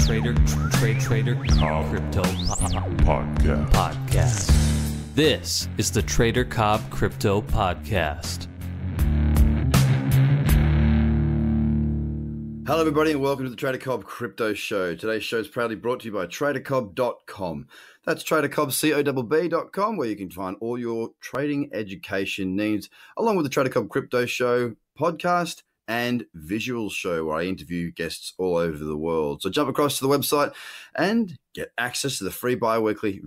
Trader Cobb Crypto Podcast. This is the Trader Cobb Crypto Podcast. Hello everybody and welcome to the Trader Cobb Crypto Show. Today's show is proudly brought to you by TraderCobb.com. That's TraderCobb.com, where you can find all your trading education needs, along with the Trader Cobb Crypto Show podcast and visual show where I interview guests all over the world. So jump across to the website and get access to the free bi-weekly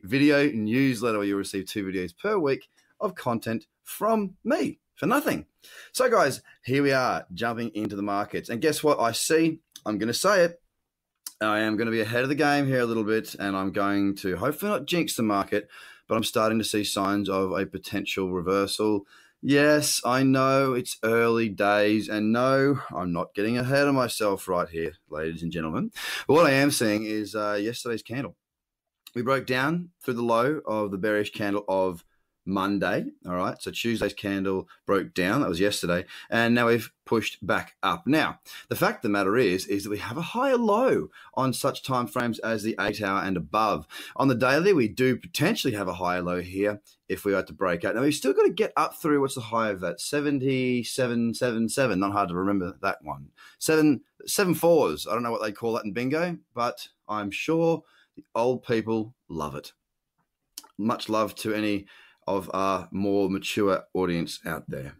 video newsletter where you'll receive 2 videos per week of content from me for nothing. So guys, here we are jumping into the markets. And guess what I see? I'm going to say it. I am going to be ahead of the game here a little bit, and I'm going to hopefully not jinx the market, but I'm starting to see signs of a potential reversal. Yes, I know it's early days, and no, I'm not getting ahead of myself right here, ladies and gentlemen. But what I am seeing is yesterday's candle. We broke down through the low of the bearish candle of Monday, all right? So Tuesday's candle broke down. That was yesterday. And now we've pushed back up. Now, the fact of the matter is that we have a higher low on such time frames as the 8-hour and above. On the daily, we do potentially have a higher low here if we are to break out. Now, we've still got to get up through, what's the high of that? 7777. Not hard to remember that one. 7.4s. I don't know what they call that in bingo, but I'm sure the old people love it. Much love to any of our more mature audience out there.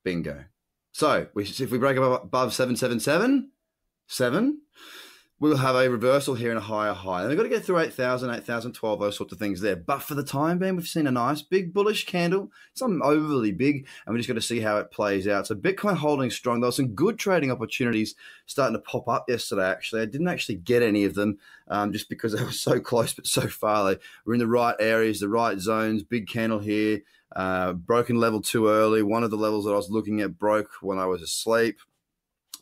Bingo. So if we break above 777, we'll have a reversal here and a higher high. And we've got to get through 8,000, 8,012, those sorts of things there. But for the time being, we've seen a nice big bullish candle. It's not overly big, and we just got to see how it plays out. So Bitcoin holding strong. There were some good trading opportunities starting to pop up yesterday, actually. I didn't actually get any of them just because they were so close but so far. They were in the right areas, the right zones. Big candle here. Broken level too early. One of the levels that I was looking at broke when I was asleep.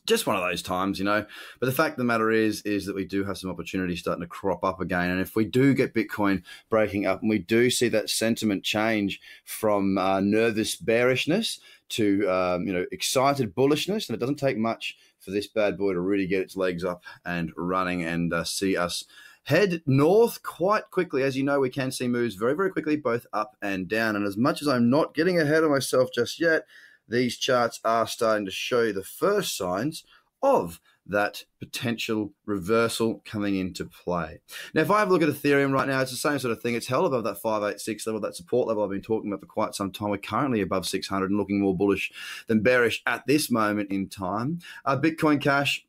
Just one of those times, you know. But the fact of the matter is that we do have some opportunities starting to crop up again. And if we do get Bitcoin breaking up and we do see that sentiment change from nervous bearishness to, excited bullishness, and it doesn't take much for this bad boy to really get its legs up and running and see us head north quite quickly. As you know, we can see moves very, very quickly, both up and down. And as much as I'm not getting ahead of myself just yet, these charts are starting to show you the first signs of that potential reversal coming into play. Now, if I have a look at Ethereum right now, it's the same sort of thing. It's held above that 586 level, that support level I've been talking about for quite some time. We're currently above 600 and looking more bullish than bearish at this moment in time. Bitcoin Cash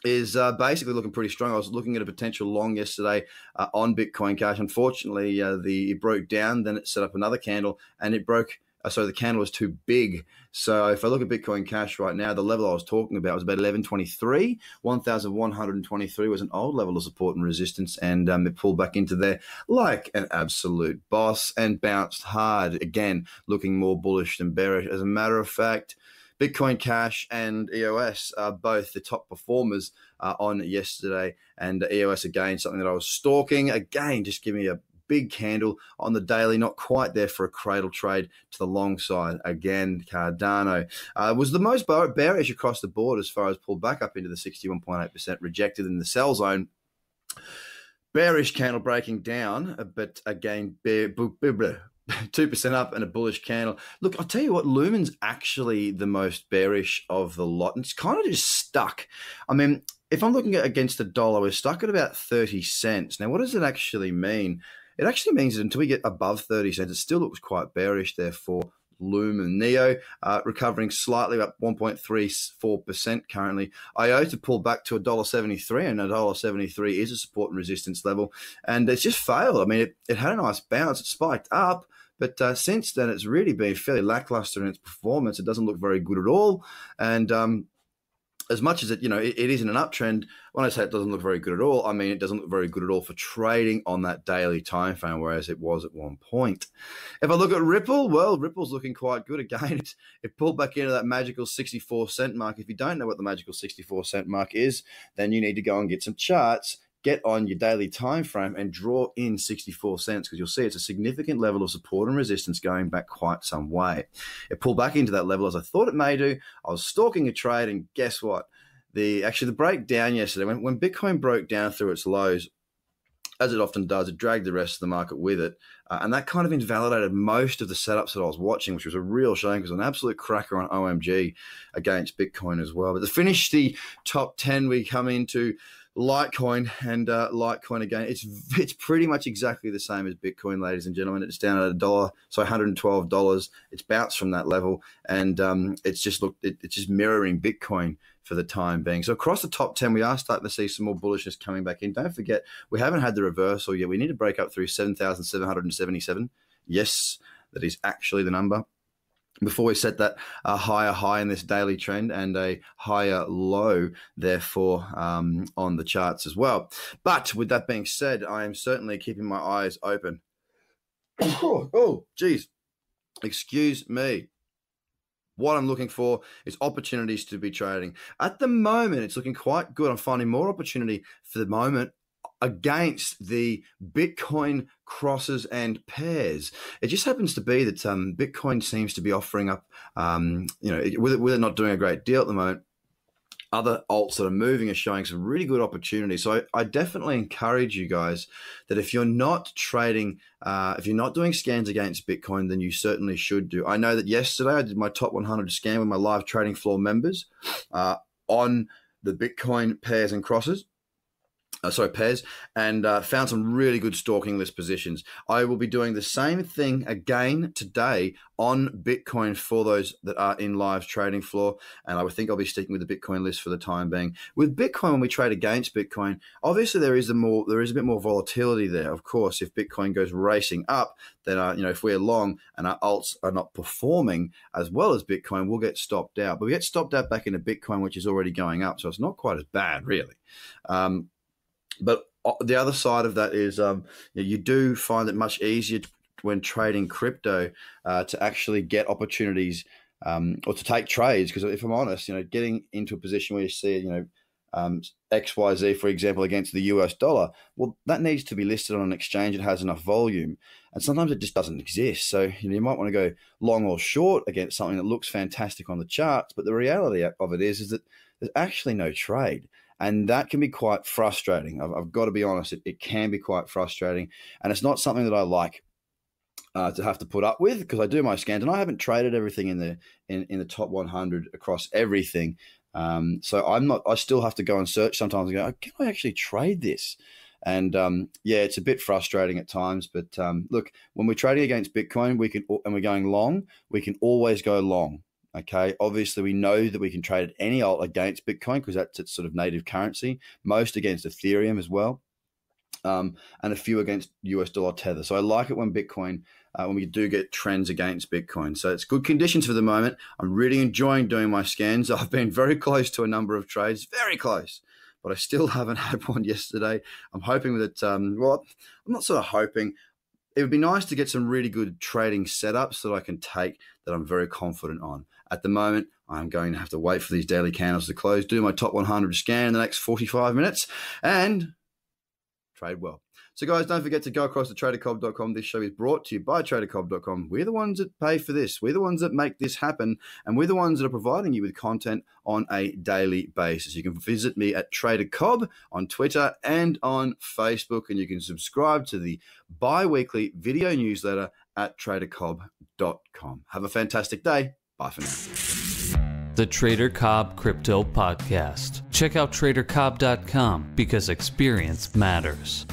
is basically looking pretty strong. I was looking at a potential long yesterday on Bitcoin Cash. Unfortunately, it broke down, then it set up another candle, and it broke. So the candle was too big. So if I look at Bitcoin Cash right now, the level I was talking about was about 1123. 1,123 was an old level of support and resistance, and it pulled back into there like an absolute boss and bounced hard. Again, looking more bullish than bearish. As a matter of fact, Bitcoin Cash and EOS are both the top performers on yesterday. And EOS, again, something that I was stalking. Again, just give me a big candle on the daily, not quite there for a cradle trade to the long side. Again, Cardano was the most bearish across the board as far as pulled back up into the 61.8%, rejected in the sell zone. Bearish candle breaking down, but again, 2% up and a bullish candle. Look, I'll tell you what, Lumen's actually the most bearish of the lot. And it's kind of just stuck. I mean, if I'm looking at against the dollar, we're stuck at about 30 cents. Now, what does it actually mean? It actually means that until we get above 30 cents, it still looks quite bearish there for Lumen. Neo recovering slightly, up 1.34% currently. IOTA pulled back to $1.73, and $1.73 is a support and resistance level. And it's just failed. I mean, it had a nice bounce. It spiked up. But since then, it's really been fairly lackluster in its performance. It doesn't look very good at all. And as much as it isn't an uptrend, when I say it doesn't look very good at all, I mean it doesn't look very good at all for trading on that daily time frame, whereas it was at one point. If I look at Ripple, well, Ripple's looking quite good. Again, it pulled back into that magical 64 cent mark. If you don't know what the magical 64 cent mark is, then you need to go and get some charts get on your daily time frame and draw in 64 cents, because you'll see it's a significant level of support and resistance going back quite some way. It pulled back into that level as I thought it may do. I was stalking a trade, and guess what? The breakdown yesterday, when Bitcoin broke down through its lows, as it often does, it dragged the rest of the market with it. And that kind of invalidated most of the setups that I was watching, which was a real shame because it was an absolute cracker on OMG against Bitcoin as well. But to finish the top 10, we come into Litecoin, and Litecoin again, it's pretty much exactly the same as Bitcoin, ladies and gentlemen. It's down at $112. It's bounced from that level, and it's just mirroring Bitcoin for the time being. So across the top 10, we are starting to see some more bullishness coming back in. Don't forget, we haven't had the reversal yet. We need to break up through 7,777. Yes, that is actually the number, before we set that higher high in this daily trend and a higher low, therefore, on the charts as well. But with that being said, I am certainly keeping my eyes open. Oh, geez. Excuse me. What I'm looking for is opportunities to be trading. At the moment, it's looking quite good. I'm finding more opportunity for the moment against the Bitcoin crosses and pairs. It just happens to be that Bitcoin seems to be offering up, with it not doing a great deal at the moment, other alts that are moving are showing some really good opportunities. So I definitely encourage you guys that if you're not trading, if you're not doing scans against Bitcoin, then you certainly should do. I know that yesterday I did my top 100 scan with my live trading floor members on the Bitcoin pairs and crosses. Pairs, and found some really good stalking list positions. I will be doing the same thing again today on Bitcoin for those that are in live trading floor, and I would think I'll be sticking with the Bitcoin list for the time being. With Bitcoin, when we trade against Bitcoin, obviously there is a bit more volatility there. Of course, if Bitcoin goes racing up, then if we're long and our alts are not performing as well as Bitcoin, we'll get stopped out. But we get stopped out back into Bitcoin, which is already going up, so it's not quite as bad, really. But the other side of that is you do find it much easier when trading crypto to actually get opportunities or to take trades. Because if I'm honest, getting into a position where you see, XYZ, for example, against the US dollar, well, that needs to be listed on an exchange that has enough volume. And sometimes it just doesn't exist. So you might want to go long or short against something that looks fantastic on the charts. But the reality of it is that there's actually no trade. And that can be quite frustrating. I've got to be honest, it can be quite frustrating. And it's not something that I like to have to put up with, because I do my scans and I haven't traded everything in the top 100 across everything. So I still have to go and search sometimes and go, can I actually trade this? And it's a bit frustrating at times. But look, when we're trading against Bitcoin, and we're going long, we can always go long. Okay, obviously we know that we can trade any alt against Bitcoin because that's its sort of native currency, most against Ethereum as well, and a few against US dollar Tether. So I like it when when we do get trends against Bitcoin. So it's good conditions for the moment. I'm really enjoying doing my scans. I've been very close to a number of trades, very close, but I still haven't had one yesterday. I'm hoping that, I'm not sort of hoping. It would be nice to get some really good trading setups that I can take that I'm very confident on. At the moment, I'm going to have to wait for these daily candles to close, do my top 100 scan in the next 45 minutes, and trade well. So guys, don't forget to go across to TraderCobb.com. This show is brought to you by TraderCobb.com. We're the ones that pay for this. We're the ones that make this happen, and we're the ones that are providing you with content on a daily basis. You can visit me at TraderCobb on Twitter and on Facebook, and you can subscribe to the bi-weekly video newsletter at TraderCobb.com. Have a fantastic day. Bye for now. The Trader Cobb Crypto Podcast. Check out TraderCobb.com because experience matters.